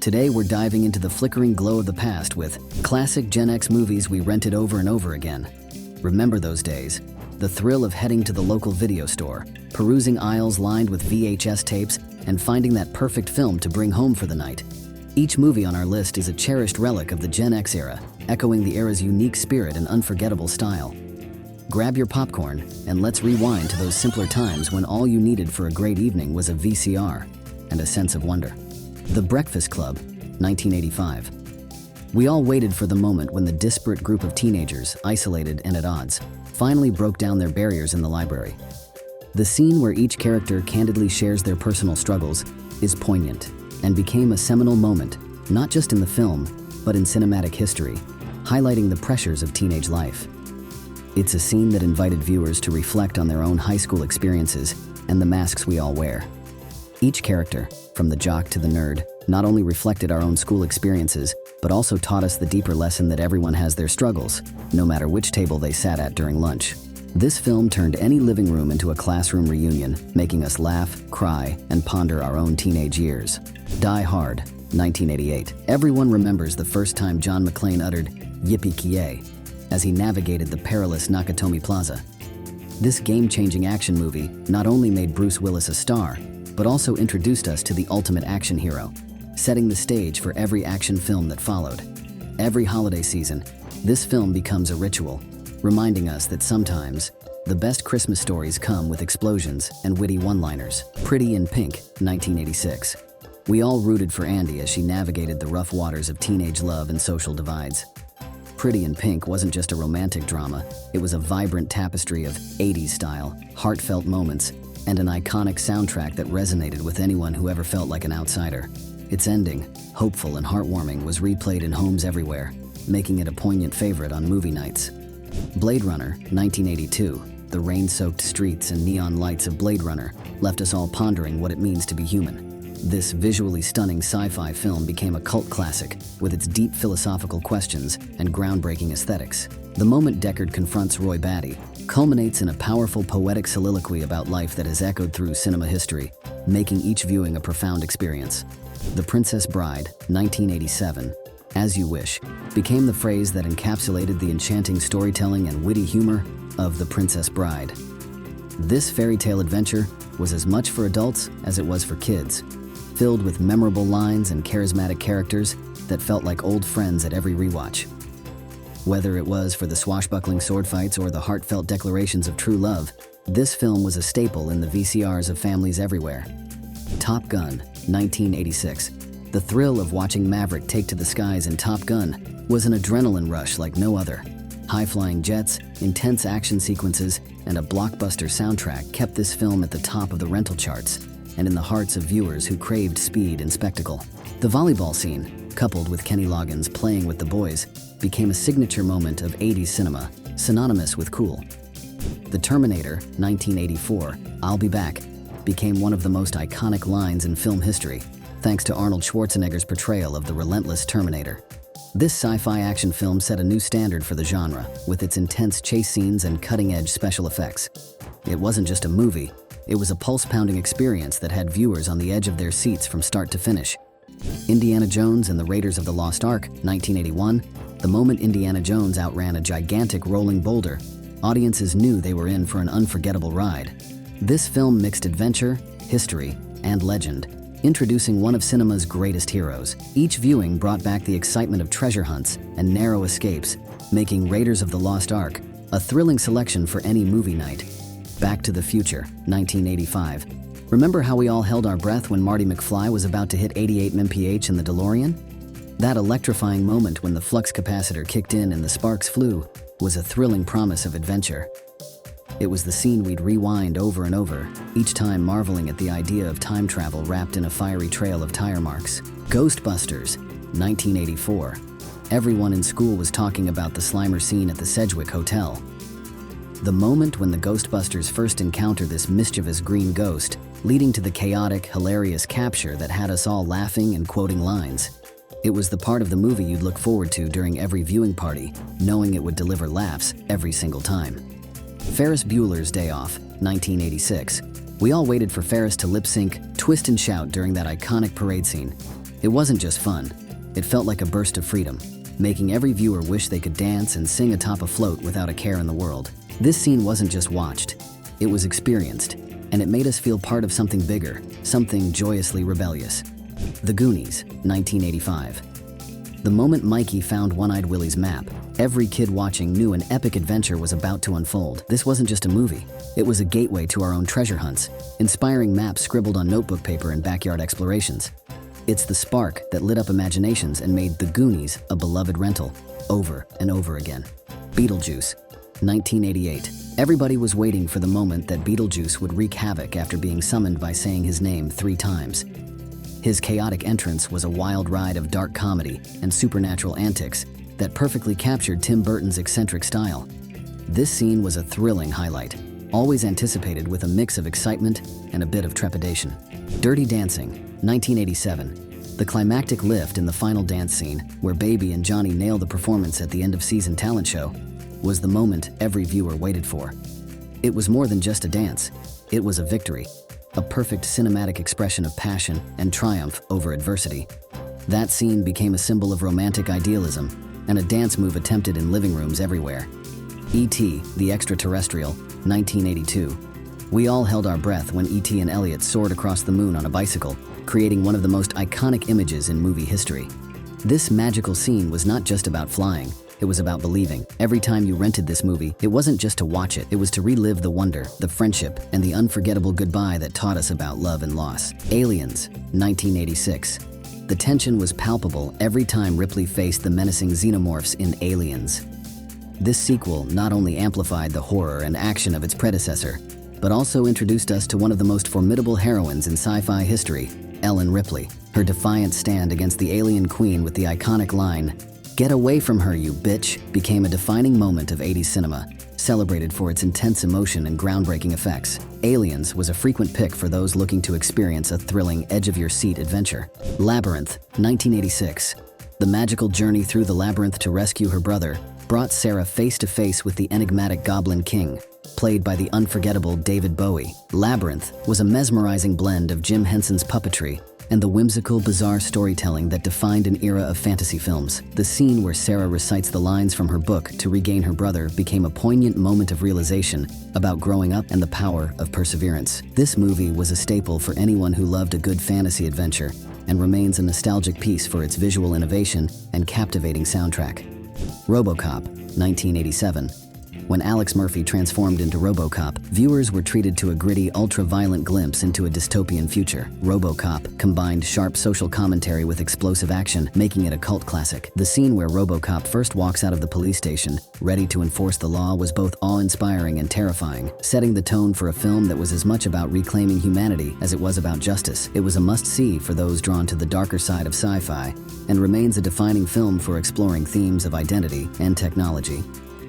Today we're diving into the flickering glow of the past with classic GenX movies we rented over and over again. Remember those days? The thrill of heading to the local video store, perusing aisles lined with VHS tapes, and finding that perfect film to bring home for the night. Each movie on our list is a cherished relic of the GenX era, echoing the era's unique spirit and unforgettable style. Grab your popcorn and let's rewind to those simpler times when all you needed for a great evening was a VCR and a sense of wonder. The Breakfast Club, 1985. We all waited for the moment when the disparate group of teenagers, isolated and at odds, finally broke down their barriers in the library. The scene where each character candidly shares their personal struggles is poignant and became a seminal moment, not just in the film, but in cinematic history, highlighting the pressures of teenage life. It's a scene that invited viewers to reflect on their own high school experiences and the masks we all wear. Each character, from the jock to the nerd, not only reflected our own school experiences, but also taught us the deeper lesson that everyone has their struggles, no matter which table they sat at during lunch. This film turned any living room into a classroom reunion, making us laugh, cry, and ponder our own teenage years. Die Hard, 1988. Everyone remembers the first time John McClane uttered, "Yippee-ki-yay," as he navigated the perilous Nakatomi Plaza. This game-changing action movie not only made Bruce Willis a star, but also introduced us to the ultimate action hero, setting the stage for every action film that followed. Every holiday season, this film becomes a ritual, reminding us that sometimes the best Christmas stories come with explosions and witty one-liners. Pretty in Pink, 1986. We all rooted for Andy as she navigated the rough waters of teenage love and social divides. Pretty in Pink wasn't just a romantic drama, it was a vibrant tapestry of 80s style, heartfelt moments, and an iconic soundtrack that resonated with anyone who ever felt like an outsider. Its ending, hopeful and heartwarming, was replayed in homes everywhere, making it a poignant favorite on movie nights. Blade Runner, 1982. The rain-soaked streets and neon lights of Blade Runner left us all pondering what it means to be human. This visually stunning sci-fi film became a cult classic with its deep philosophical questions and groundbreaking aesthetics. The moment Deckard confronts Roy Batty culminates in a powerful poetic soliloquy about life that has echoed through cinema history, making each viewing a profound experience. The Princess Bride, 1987, "As You Wish," became the phrase that encapsulated the enchanting storytelling and witty humor of The Princess Bride. This fairy tale adventure was as much for adults as it was for kids, filled with memorable lines and charismatic characters that felt like old friends at every rewatch. Whether it was for the swashbuckling sword fights or the heartfelt declarations of true love, this film was a staple in the VCRs of families everywhere. Top Gun, 1986. The thrill of watching Maverick take to the skies in Top Gun was an adrenaline rush like no other. High-flying jets, intense action sequences, and a blockbuster soundtrack kept this film at the top of the rental charts and in the hearts of viewers who craved speed and spectacle. The volleyball scene, coupled with Kenny Loggins playing with the boys, became a signature moment of 80s cinema, synonymous with cool. The Terminator, 1984, "I'll be back," became one of the most iconic lines in film history, thanks to Arnold Schwarzenegger's portrayal of the relentless Terminator. This sci-fi action film set a new standard for the genre, with its intense chase scenes and cutting-edge special effects. It wasn't just a movie, it was a pulse-pounding experience that had viewers on the edge of their seats from start to finish. Indiana Jones and the Raiders of the Lost Ark, 1981. The moment Indiana Jones outran a gigantic rolling boulder, audiences knew they were in for an unforgettable ride. This film mixed adventure, history, and legend, introducing one of cinema's greatest heroes. Each viewing brought back the excitement of treasure hunts and narrow escapes, making Raiders of the Lost Ark a thrilling selection for any movie night. Back to the Future, 1985. Remember how we all held our breath when Marty McFly was about to hit 88 mph in the DeLorean? That electrifying moment when the flux capacitor kicked in and the sparks flew was a thrilling promise of adventure. It was the scene we'd rewind over and over, each time marveling at the idea of time travel wrapped in a fiery trail of tire marks. Ghostbusters, 1984. Everyone in school was talking about the Slimer scene at the Sedgwick Hotel. The moment when the Ghostbusters first encounter this mischievous green ghost, leading to the chaotic, hilarious capture that had us all laughing and quoting lines. It was the part of the movie you'd look forward to during every viewing party, knowing it would deliver laughs every single time. Ferris Bueller's Day Off, 1986. We all waited for Ferris to lip-sync "Twist and Shout" during that iconic parade scene. It wasn't just fun. It felt like a burst of freedom, making every viewer wish they could dance and sing atop a float without a care in the world. This scene wasn't just watched, it was experienced, and it made us feel part of something bigger, something joyously rebellious. The Goonies, 1985. The moment Mikey found One-Eyed Willie's map, every kid watching knew an epic adventure was about to unfold. This wasn't just a movie, it was a gateway to our own treasure hunts, inspiring maps scribbled on notebook paper and backyard explorations. It's the spark that lit up imaginations and made The Goonies a beloved rental, over and over again. Beetlejuice, 1988. Everybody was waiting for the moment that Beetlejuice would wreak havoc after being summoned by saying his name 3 times. His chaotic entrance was a wild ride of dark comedy and supernatural antics that perfectly captured Tim Burton's eccentric style. This scene was a thrilling highlight, always anticipated with a mix of excitement and a bit of trepidation. Dirty Dancing, 1987. The climactic lift in the final dance scene, where Baby and Johnny nail the performance at the end-of-season talent show, was the moment every viewer waited for. It was more than just a dance, it was a victory, a perfect cinematic expression of passion and triumph over adversity. That scene became a symbol of romantic idealism and a dance move attempted in living rooms everywhere. E.T. the Extraterrestrial, 1982. We all held our breath when E.T. and Elliot soared across the moon on a bicycle, creating one of the most iconic images in movie history. This magical scene was not just about flying, it was about believing. Every time you rented this movie, it wasn't just to watch it, it was to relive the wonder, the friendship, and the unforgettable goodbye that taught us about love and loss. Aliens, 1986. The tension was palpable every time Ripley faced the menacing xenomorphs in Aliens. This sequel not only amplified the horror and action of its predecessor, but also introduced us to one of the most formidable heroines in sci-fi history, Ellen Ripley. Her defiant stand against the alien queen with the iconic line, "Get away from her, you bitch," became a defining moment of 80s cinema, celebrated for its intense emotion and groundbreaking effects. Aliens was a frequent pick for those looking to experience a thrilling, edge-of-your-seat adventure. Labyrinth, 1986. The magical journey through the labyrinth to rescue her brother brought Sarah face-to-face with the enigmatic Goblin King, played by the unforgettable David Bowie. Labyrinth was a mesmerizing blend of Jim Henson's puppetry and the whimsical, bizarre storytelling that defined an era of fantasy films. The scene where Sarah recites the lines from her book to regain her brother became a poignant moment of realization about growing up and the power of perseverance. This movie was a staple for anyone who loved a good fantasy adventure and remains a nostalgic piece for its visual innovation and captivating soundtrack. RoboCop, 1987. When Alex Murphy transformed into RoboCop, viewers were treated to a gritty, ultra-violent glimpse into a dystopian future. RoboCop combined sharp social commentary with explosive action, making it a cult classic. The scene where RoboCop first walks out of the police station, ready to enforce the law, was both awe-inspiring and terrifying, setting the tone for a film that was as much about reclaiming humanity as it was about justice. It was a must-see for those drawn to the darker side of sci-fi, and remains a defining film for exploring themes of identity and technology.